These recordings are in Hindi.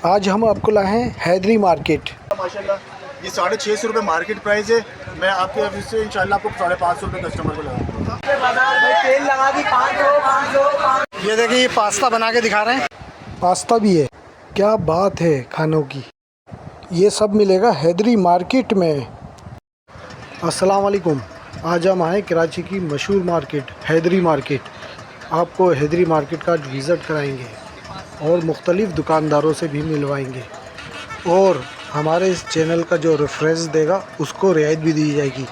आज हम आपको लाए हैं हैदरी मार्केट। माशाल्लाह ये 650 रुपये मार्केट प्राइस है। मैं आपके ऑफिस से इंशाल्लाह आपको 550 रुपये कस्टमर को लगाऊंगा। तेल लगा दी 500। ये देखिए, ये पास्ता बना के दिखा रहे हैं। पास्ता भी है, क्या बात है खानों की। ये सब मिलेगा हैदरी मार्केट में। अस्सलाम वालेकुम। आज हम आए कराची की मशहूर मार्केट हैदरी मार्केट। आपको हैदरी मार्केट का विज़िट कराएंगे और मुख्तलिफ़ दुकानदारों से भी मिलवाएंगे, और हमारे इस चैनल का जो रेफरेंस देगा उसको रियायत भी दी जाएगी।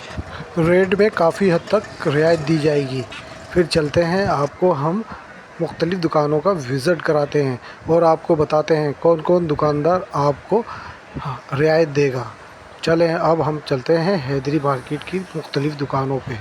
रेट में काफ़ी हद तक रियायत दी जाएगी। फिर चलते हैं, आपको हम मुख्तलिफ़ दुकानों का विज़िट कराते हैं और आपको बताते हैं कौन कौन दुकानदार आपको रियायत देगा। चलें, अब हम चलते हैं हैदरी मार्केट की मुख्तलिफ़ दुकानों पे।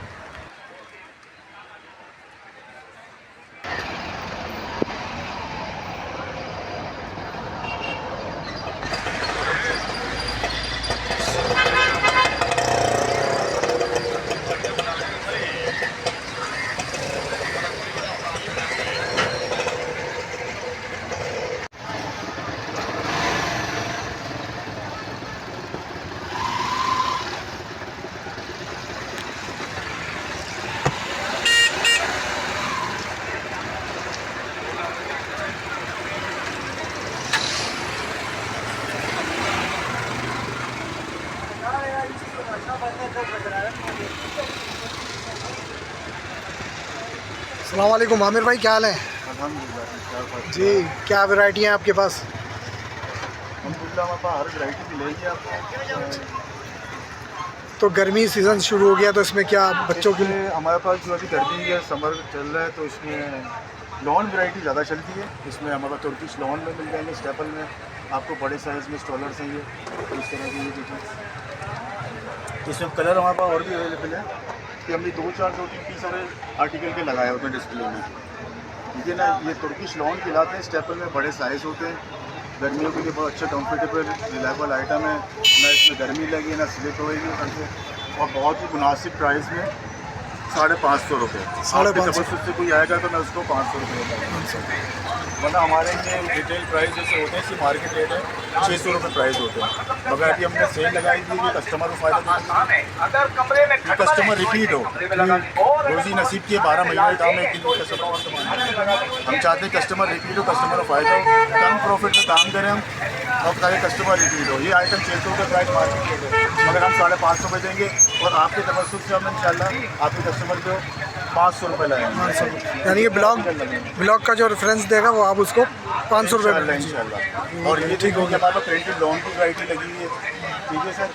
अस्सलाम वालेकुम आमिर भाई, क्या हाल है? अल्हम्दुलिल्लाह जी, क्या वैरायटी है आपके पास? अल्हम्दुलिल्लाह हमारे पास हर वैरायटी मिलेगी आपको। तो गर्मी सीज़न शुरू हो गया, तो इसमें क्या बच्चों के लिए? हमारे पास जो अभी गर्मी है, समर चल रहा है, तो इसमें लॉन वैरायटी ज़्यादा चलती है। इसमें हमारे पास तुर्किश लॉन में मिल जाएंगे, स्टेपल में आपको बड़े साइज़ में स्टॉलर्स हैं। ये इस तरह की, ये देखिए इसमें कलर हमारे पास और भी अवेलेबल है कि हमने 2-4 पीस सारे आर्टिकल के लगाए होते हैं डिस्प्ले में। ठीक है ना, ये तुर्किश लॉन खिलाते हैं, स्टेपल में बड़े साइज़ होते हैं। गर्मियों के लिए बहुत अच्छा कंफर्टेबल रिलायबल आइटम है। ना इसमें गर्मी लगी ना स्लिप होएगी हमसे, और बहुत ही मुनासिब प्राइस में 550 रुपये। 550 से कोई आएगा तो मैं उसको 500 रुपये बताऊँगा, वरना हमारे ये रिटेल प्राइस जैसे होते हैं, इसकी मार्केट रेट है 600 रुपये प्राइस होते हैं। मगर अभी हमने सेल लगाई थी कि कस्टमर को फ़ायदा दें, कस्टमर रिपीट हो। रोज़ी नसीब के 12 महीने काम है, हम चाहते हैं कस्टमर रिपीट हो, कस्टमर को फ़ायदा हो, कम प्रॉफिट में काम करें हम, और सारे कस्टमर रिपीट हो। ये आइटम 600 रुपये प्राइस मार्केट रेट है, मगर हम 550 रुपये देंगे, और आपके तवज्जुह से हम इंशाल्लाह आपके कस्टमर को 500 रुपये लगाएंगे। यानी कि ब्लॉग का जो रेफरेंस देगा वो आप उसको 500 रुपये इंशाल्लाह। और ये ठीक हो गया, हमारे पास प्रिंटेड लॉन की वैरायटी लगी हुई है। ठीक है सर,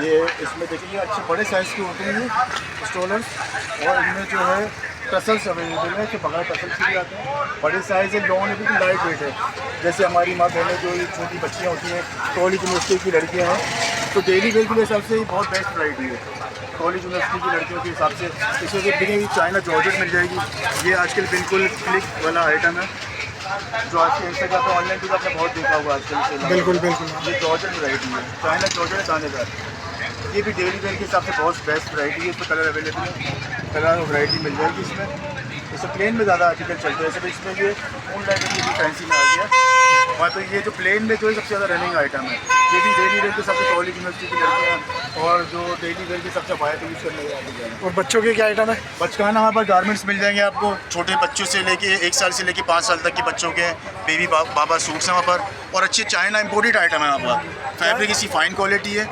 ये इसमें देखिए अच्छे बड़े साइज़ के होते हैं ये स्टॉलर्स, और इनमें जो है टसल्स अवेलेबल है कि बगैर टसल्स के भी आते हैं। बड़े साइज़ है, लॉन है, बिल्कुल लाइट वेट है। जैसे हमारी माँ बहनें जो ये छोटी बच्चियाँ होती हैं, कॉलेज यूनिवर्सिटी की लड़कियाँ हैं, तो डेली वेयर के हिसाब से बहुत बेस्ट वैरायटी है। कॉलेज यूनिवर्सिटी की लड़कियों के हिसाब से इसमें बिकेगी चाइना जॉर्जेट मिल जाएगी। ये आजकल बिल्कुल क्लिक वाला आइटम है, जो आज के इंस्टाग्राम पे ऑनलाइन भी आपने बहुत देखा हुआ आजकल। बिल्कुल बिल्कुल। ये जॉर्जेट वैरायटी है, चाइना जॉर्जेट दानेदार। ये भी डेली वेयर के हिसाब से बहुत बेस्ट वैरायटी है। इसमें कलर अवेलेबल है, कलर और वैरायटी मिल जाएगी इसमें। इसमें प्लेन में ज़्यादा आर्टिकल चलते हैं, जैसे इसमें ये फुल लाइट भी फैंसी में आ गया। और तो ये जो प्लेन में जो है सबसे ज़्यादा रनिंग आइटम है, ये भी डेली वेयर के सबसे कॉलेज यूनिवर्सिटी की लड़कियाँ और जो डेली वेयर के सबसे वायर यूज़ करने वाले। और बच्चों के क्या आइटम है? बचकाना हमारे पास गारमेंट्स मिल जाएंगे आपको, छोटे बच्चों से लेके 1 साल से लेके 5 साल तक के बच्चों के बेबी बाबा सूट्स हैं वहाँ पर, और अच्छे चाइना इम्पोर्टेड आइटम है वहाँ पर। फैब्रिक इसकी फ़ाइन क्वालिटी है,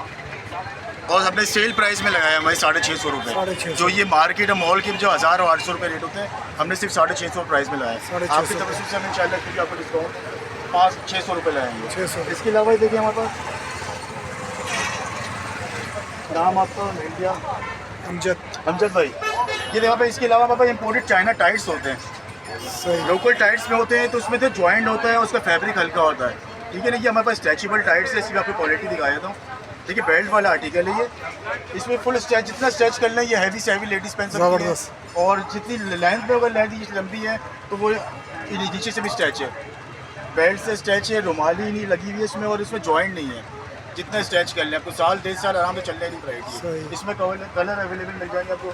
और हमने सेल प्राइस में लगाया हमारे 650 रुपये। जो ये मार्केट है मॉल के जो 1000 और 800 रुपये रेट होते हैं, हमने सिर्फ 650 प्राइस में लगाया। आपकी तरफ से हम इंशाल्लाह क्योंकि आपको डिस्काउंट 500-600 रुपये लगाएंगे। 600। इसके अलावा ये देखिए हमारे पास नाम आपका इंडिया अमजद भाई, ये देखो भाई। इसके अलावा पापा इम्पोर्टेड चाइना टाइट्स होते हैं, लोकल टाइट्स में होते हैं, तो उसमें तो जॉइंट होता है, उसका फैब्रिक हल्का होता है। ठीक है ना, ये हमारे पास स्ट्रेचेबल टाइट्स है, इसकी आपको क्वालिटी दिखाया था। देखिए बेल्ट वाला आर्टिकल है ये, इसमें फुल स्ट्रेच, जितना स्ट्रेच कर लें ये हैवी से हैवी लेडीज पहन सकती है, और जितनी लेंथ में अगर लेंथ लंबी है तो वो नीचे से भी स्ट्रेच है, बेल्ट से स्ट्रेच है, रुमाली नहीं लगी हुई है इसमें, और इसमें जॉइंट नहीं है। जितना स्ट्रेच कर लें आपको 1-1.5 साल आराम से चलने की वैरायटी। इसमें कलर अवेलेबल मिल जाएंगे आपको,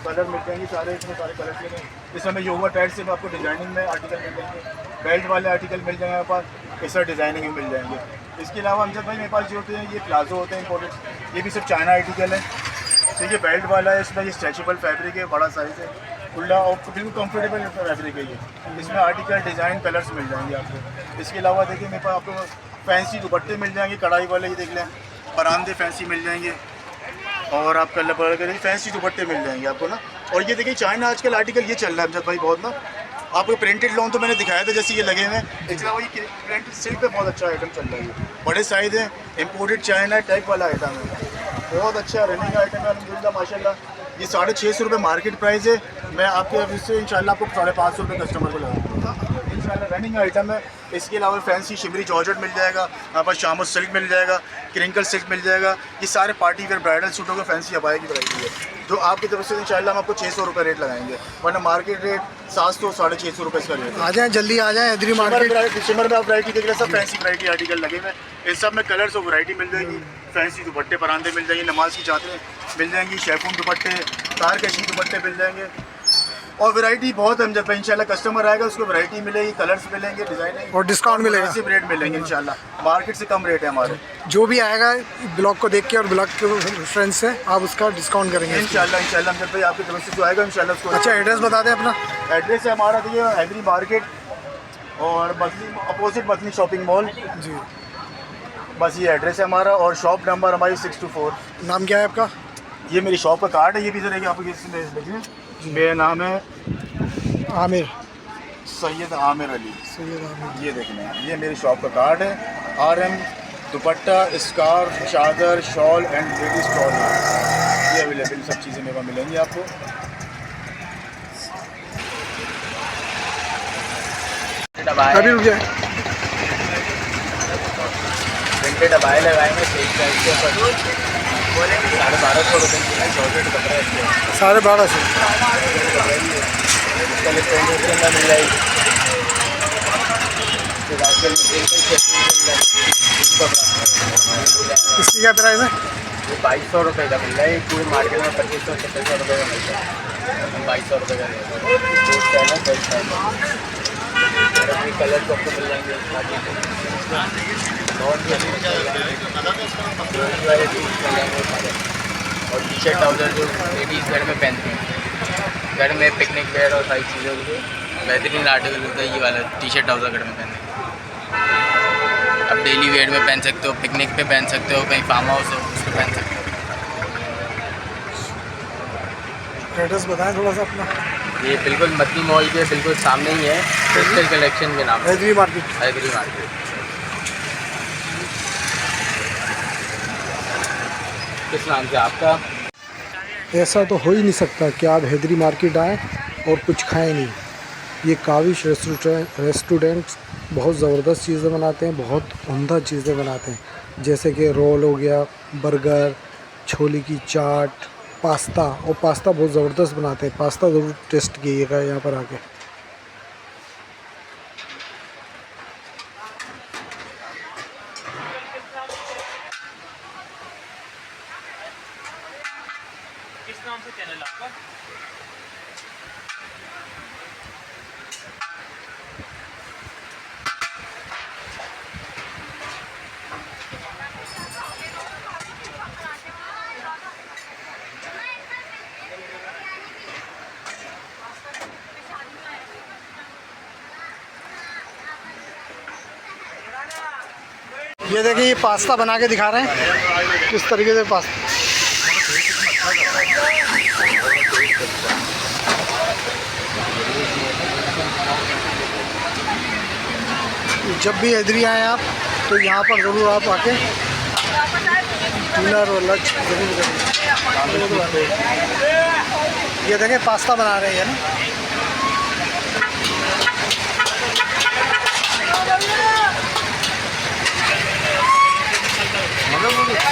कलर मिल जाएंगे सारे, इसमें सारे कलर के। इसमें योगा टाइट से आपको डिजाइनिंग में आर्टिकल मिल जाएंगे, बेल्ट वाले आर्टिकल मिल जाएंगे आपके पास। इस तरह डिज़ाइनिंग में मिल जाएंगे। इसके अलावा अमजद भाई मेरे पास जो होते हैं ये प्लाजो होते हैं इम्पोर्टेड, ये भी सब चाइना आर्टिकल है। तो ये बेल्ट वाला है, इसमें ये स्ट्रेचेबल फैब्रिक है, बड़ा साइज़ है, खुला और बिल्कुल कंफर्टेबल फैब्रिक है ये। इसमें आर्टिकल डिज़ाइन कलर्स मिल जाएंगे आपको। इसके अलावा देखिए मेरे पास आपको फैंसी दुपट्टे मिल जाएंगे, कढ़ाई वाले, ये देख लें, परांदे फैंसी मिल जाएंगे, और आप कलर पकड़ फैंसी दुपट्टे मिल जाएंगे आपको ना। और ये देखिए चाइना आजकल आर्टिकल ये चल रहा है अमजद भाई बहुत ना। आपको प्रिंटेड लॉन तो मैंने दिखाया था जैसे ये लगे हुए हैं, इसके अलावा ये प्रिंटेड सिल्क पे बहुत अच्छा आइटम चल रहा है, बड़े साइज़ है, इम्पोर्टेड चाइना टाइप वाला आइटम है, बहुत अच्छा रनिंग आइटम है अल्हम्दुलिल्लाह माशाल्लाह। ये 650 रुपये मार्केट प्राइस है, मैं आपके ऑफिस से इंशाल्लाह आपको 550 रुपये कस्टमर को लगाऊंगा इंशाल्लाह। रनिंग आइटम है। इसके अलावा फैंसी शिमरी जॉर्जेट मिल जाएगा, हमारे पास शामो सिल्क मिल जाएगा, क्रिंकल सिल्क मिल जाएगा। ये सारे पार्टी वेयर ब्राइडल सूटों का फैंसी अबाया की वैरायटी है, जो आपकी तरफ से इंशाल्लाह हम आपको 600 रुपये रेट लगाएंगे, वरना मार्केट रेट 700 650 रुपये इसका रेट है। आ जाएँ जल्दी आ जाएँ हैदरी मार्केट। शिमर में आप वैरायटी देख रहे हैं, सब फैंसी वैरायटी आर्टिकल लगे हुए हैं। इस सब में कलर्स और वैरायटी मिल जाएगी। फैंसी दुपट्टे परांदे मिल जाएंगे, नमाज की चादरें मिल जाएंगी, शेफून दुपट्टे, तारकशी दुपट्टे मिल जाएंगे, और वैरायटी बहुत है। जब इंशाल्लाह कस्टमर आएगा उसको वैरायटी मिलेगी, कलर्स मिलेंगे, डिजाइन और डिस्काउंट मिलेगा, सिर्फ रेट मिलेंगे इंशाल्लाह, मार्केट से कम रेट है हमारे। जो भी आएगा ब्लॉग को देख के और ब्लॉग के फ्रेंड्स से आप उसका डिस्काउंट करेंगे इंशाल्लाह अमजद भाई आपकी तरफ से जो आएगा इंशाल्लाह उसको। अच्छा एड्रेस बता दें अपना। एड्रेस है हमारा देखिए हैदरी मार्केट और बदली अपोजिट बदली शॉपिंग मॉल जी, बस ये एड्रेस है हमारा, और शॉप नंबर हमारी 624। नाम क्या है आपका? ये मेरी शॉप का कार्ड है, ये भी जरा आपको देखिए, मेरा नाम है आमिर, सैयद आमिर अली, सैयद आमिर। ये देखना है, ये मेरी शॉप का कार्ड है। RM दुपट्टा, स्कार्फ, चादर, शॉल एंड लेडीज स्टॉल, ये अवेलेबल सब चीज़ें मेरे पास मिलेंगी आपको। अभी रुक जाए। प्रिंटेड अबाए लगाएंगे 1250 रुपये की जॉर्जेट कपड़ा है, 1250। इसका डिस्काउंट इसके अंदर मिल जाएगी। फिर आजकल इसकी क्या प्राइस है? ये 2200 रुपये का मिल रहा है, ये पूरे मार्केट में 2500-2700 रुपये का मिलता है, हम 2200 रुपये का लेते हैं। दो स्टाइल है, बेस्ट स्टाइल है, कलर तो आपको मिल जाएंगे। और टी शर्ट ट्राउजर जो लेडीज़ घर में पहनते हैं, घर में पिकनिक वेयर और सारी चीज़ों के लिए बेहतरीन आर्टिकल होता है ये वाला टी शर्ट ट्राउजर घर में पहनते हैं। अब डेली वेयर में पहन सकते हो, पिकनिक पे पहन सकते हो, कहीं फार्म हाउस हो उस पर पहन सकते हो। एड्रेस बताएं थोड़ा सा अपना। ये बिल्कुल मदनी मॉल के बिल्कुल सामने ही है, क्रिस्टल कलेक्शन के नाम से, हैदरी मार्केट। हैदरी मार्केट। किस नाम से आपका? ऐसा तो हो ही नहीं सकता कि आप हैदरी मार्केट आएँ और कुछ खाएं नहीं। ये काविश रेस्टोरेंट बहुत ज़बरदस्त चीज़ें बनाते हैं, बहुत उम्दा चीज़ें बनाते हैं, जैसे कि रोल हो गया, बर्गर, छोले की चाट, पास्ता, और पास्ता बहुत ज़बरदस्त बनाते हैं। पास्ता ज़रूर टेस्ट कीजिएगा यहाँ पर आके। किस नाम से चैनल आपका? ये देखिए ये पास्ता बना के दिखा रहे हैं किस तरीके से पास्ता। जब भी हैदरी आए आप तो यहाँ पर ज़रूर आप आके डिनर और लंच ज़रूर करें। ये देखें पास्ता बना रहे हैं ना।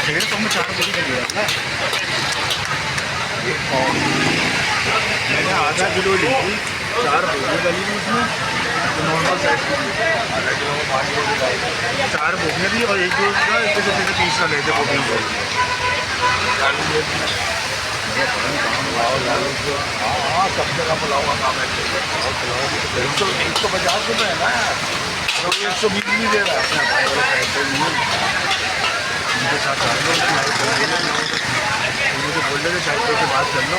डेढ़ सौ में 4 बोरी दे दिया ना, मैंने आधा किलो ली थी, 4 बोरी डाली थी उसमें, तो नॉर्मल साइज आधा किलो में 5 बोरी डाली, 4 बोरियाँ थी और एक का 30 का लेते बोरियों को। हाँ सब जगह पुलाव का काम है, 150 रुपये है ना। तो 120 नहीं दे रहा है अपने भाई वाले साइड पे नहीं उनके साथ आ लो मुझे बोल रहे थे साइड पे बात कर लो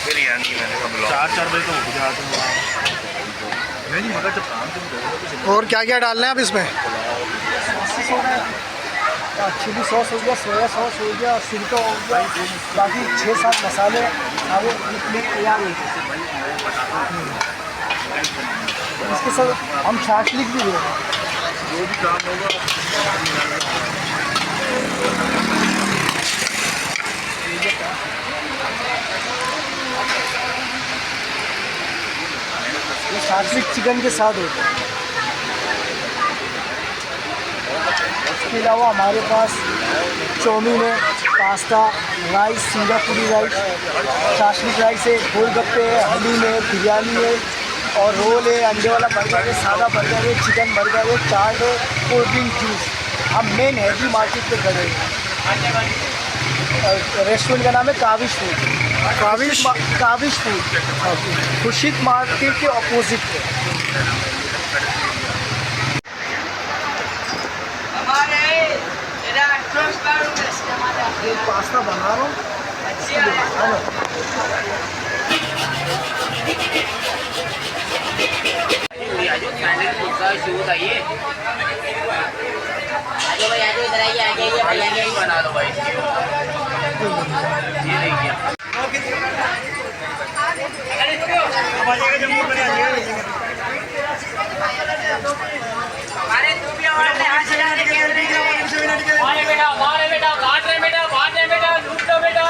बिरयानी मैंने कब 4 बजे तो उठ जाते हैं नहीं मगर जब काम तुम करो और क्या क्या डालना है अब इसमें? चिली सॉस हो गया, सोया सॉस हो गया, सिरका हो गया, बाकी 6-7 मसाले सारे तैयार हो गए। इसके साथ हम छाछ लिख भी देंगे। जो भी काम होगा ये शास्त्रिक चिकन के साथ होता है। इसके अलावा हमारे पास चाउमीन है, पास्ता, राइस, सिंगापुरी राइस, शास्त्रिक राइस है, गोलगप्पे है, हलीम है, बिरयानी है और रोल है, अंडे वाला बर्गर है, सादा बर्गर है, चिकन बर्गर है, चाट है, कोल्ड ड्रिंक, जूस। हम मेन हैदरी मार्केट पे खड़े हैं। रेस्टोरेंट का नाम है Kaavish food. Kaavish food Khurshid market के ऑपोजिट पे। ये पास्ता बना रहा हूँ। शूट आइए भाई आजो इधर आइए आ जाइए भाई आइए बना दो भाई ये देखिए मारे बेटा काट रहे बेटा लूट लो बेटा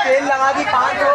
तेल लगा दी 500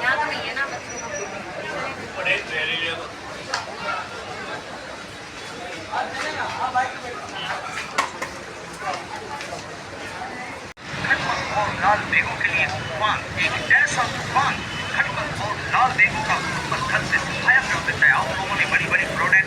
यहाँ तो नहीं है ना बच्चों और लाल बेगों के लिए तूफान, एक ऐसा तूफान खटमल और लाल बेगों का ऊपर छत से सफाया कर देता है। आप लोगों ने बड़ी बड़ी प्रोडक्ट